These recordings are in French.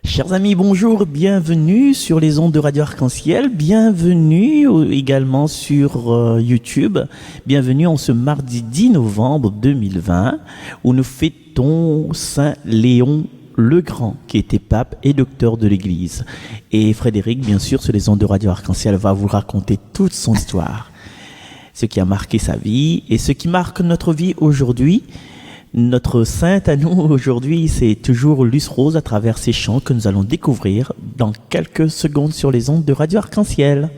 Chers amis, bonjour, bienvenue sur les ondes de Radio Arc-en-Ciel, bienvenue également sur YouTube, bienvenue en ce mardi 10 novembre 2020 où nous fêtons Saint Léon le Grand qui était pape et docteur de l'Église. Et Frédéric, bien sûr, sur les ondes de Radio Arc-en-Ciel, va vous raconter toute son histoire, ce qui a marqué sa vie et ce qui marque notre vie aujourd'hui. Notre sainte à nous aujourd'hui, c'est toujours Luce Rose à travers ses chants que nous allons découvrir dans quelques secondes sur les ondes de Radio Arc-en-Ciel.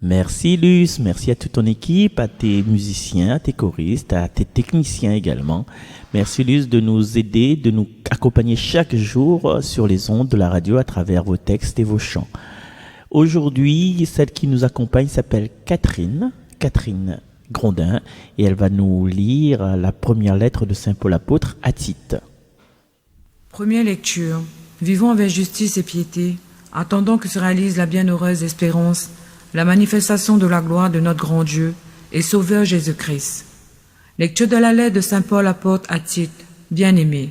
Merci Luce, merci à toute ton équipe, à tes musiciens, à tes choristes, à tes techniciens également. Merci Luce de nous aider, de nous accompagner chaque jour sur les ondes de la radio à travers vos textes et vos chants. Aujourd'hui, celle qui nous accompagne s'appelle Catherine Grondin, et elle va nous lire la première lettre de Saint Paul apôtre à Tite. Première lecture. Vivons avec justice et piété, attendant que se réalise la bienheureuse espérance, la manifestation de la gloire de notre grand Dieu et Sauveur Jésus-Christ. Lecture de la lettre de Saint Paul apôtre à Tite, bien-aimé,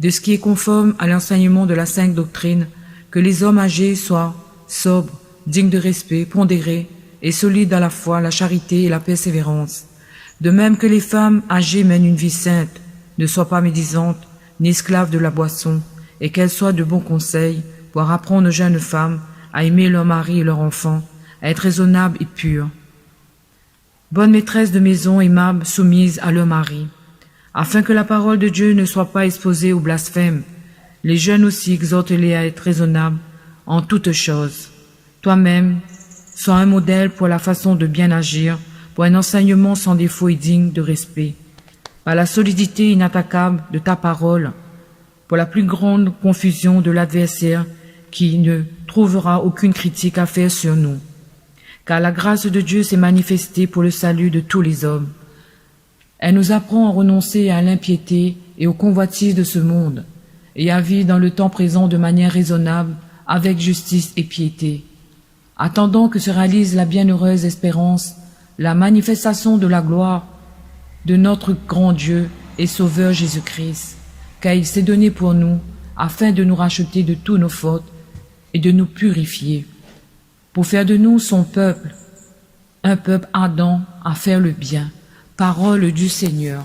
de ce qui est conforme à l'enseignement de la sainte doctrine, que les hommes âgés soient sobres, dignes de respect, pondérés et solides dans la foi, la charité et la persévérance. De même que les femmes âgées mènent une vie sainte, ne soient pas médisantes, ni esclaves de la boisson, et qu'elles soient de bons conseils pour apprendre aux jeunes femmes à aimer leur mari et leurs enfants, à être raisonnables et pures. Bonnes maîtresses de maison aimables, soumises à leur mari, afin que la parole de Dieu ne soit pas exposée au blasphème. Les jeunes aussi exhorte-les à être raisonnables en toutes choses. Toi-même, sois un modèle pour la façon de bien agir, pour un enseignement sans défaut et digne de respect. Par la solidité inattaquable de ta parole, pour la plus grande confusion de l'adversaire qui ne trouvera aucune critique à faire sur nous. Car la grâce de Dieu s'est manifestée pour le salut de tous les hommes. Elle nous apprend à renoncer à l'impiété et aux convoitises de ce monde, et à vivre dans le temps présent de manière raisonnable, avec justice et piété, attendant que se réalise la bienheureuse espérance, la manifestation de la gloire de notre grand Dieu et Sauveur Jésus-Christ, car il s'est donné pour nous, afin de nous racheter de toutes nos fautes et de nous purifier, pour faire de nous son peuple, un peuple ardent à faire le bien. Parole du Seigneur.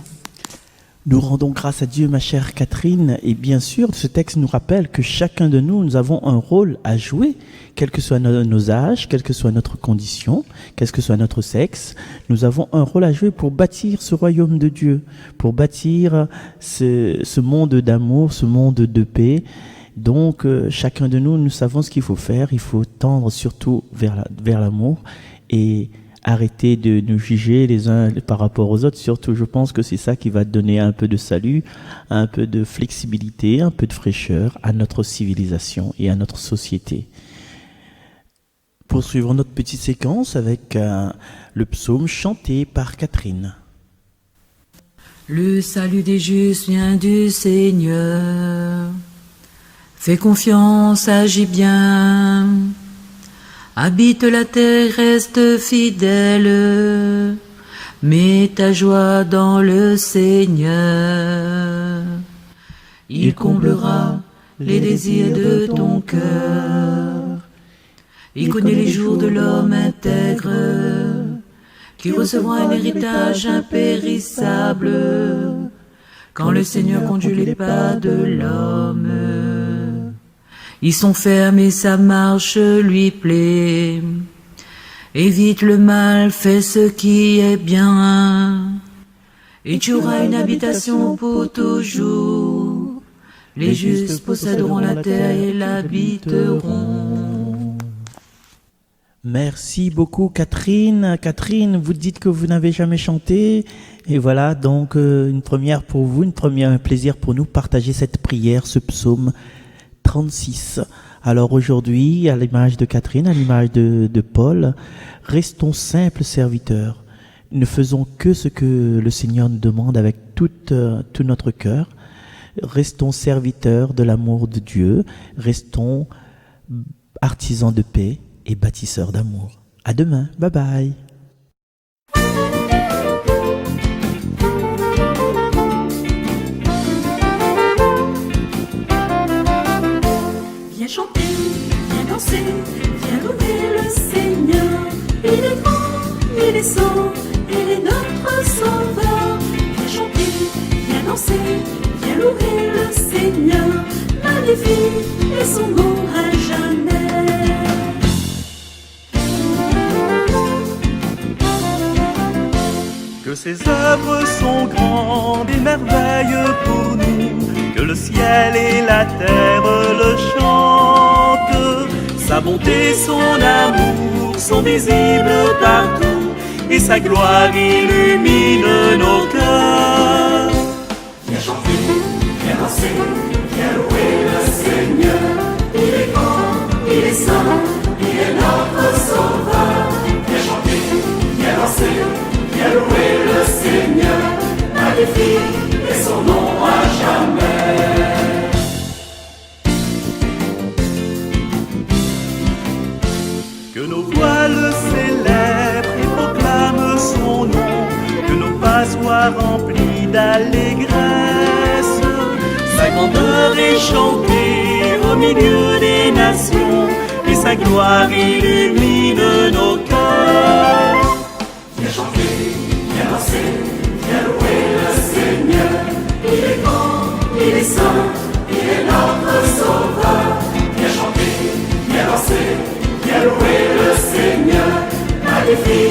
Nous rendons grâce à Dieu, ma chère Catherine, et bien sûr, ce texte nous rappelle que chacun de nous, nous avons un rôle à jouer, quel que soit nos âges, quelle que soit notre condition, quel que soit notre sexe. Nous avons un rôle à jouer pour bâtir ce royaume de Dieu, pour bâtir ce monde d'amour, ce monde de paix. Donc, chacun de nous, nous savons ce qu'il faut faire. Il faut tendre surtout vers l'amour et arrêter de nous juger les uns par rapport aux autres. Surtout, je pense que c'est ça qui va donner un peu de salut, un peu de flexibilité, un peu de fraîcheur à notre civilisation et à notre société. Poursuivons notre petite séquence avec le psaume chanté par Catherine. Le salut des justes vient du Seigneur. Fais confiance, agis bien. Habite la terre, reste fidèle, mets ta joie dans le Seigneur. Il comblera les désirs de ton cœur. Il connaît les jours de l'homme intègre, qui recevra un héritage impérissable, quand le Seigneur conduit les pas de l'homme. Ils sont fermes et sa marche lui plaît. Évite le mal, fais ce qui est bien, et tu auras une habitation pour toujours. Les justes posséderont la terre et l'habiteront. Merci beaucoup Catherine. Catherine, vous dites que vous n'avez jamais chanté. Et voilà, donc une première pour vous, un plaisir pour nous, partager cette prière, ce psaume 36. Alors aujourd'hui, à l'image de Catherine, à l'image de Paul, restons simples serviteurs. Ne faisons que ce que le Seigneur nous demande avec tout notre cœur. Restons serviteurs de l'amour de Dieu. Restons artisans de paix et bâtisseurs d'amour. À demain. Bye bye. Viens chanter, viens danser, viens louer le Seigneur. Il est grand, il est saint, il est notre sauveur. Viens chanter, viens danser, viens louer le Seigneur. Magnifique est son nom à jamais. Que ses œuvres sont grandes et merveilleux pour nous, que le ciel et la terre le chantent. Sa bonté, son amour sont visibles partout, et sa gloire illumine nos cœurs. Viens chanter, viens danser, viens louer le Seigneur. Il est grand, il est saint, il est notre sauveur. Viens chanter, viens danser, viens louer le Seigneur. Magnifique est son nom à jamais. Que nos voix le célèbrent et proclament son nom, que nos pas soient remplis d'allégresse. Sa grandeur est chantée au milieu des nations, et sa gloire illumine nos cœurs. Viens chanter, viens danser, viens louer le Seigneur. Il est grand, il est saint, il est notre sauveur. Viens chanter, viens danser, viens louer le Seigneur. Magnifique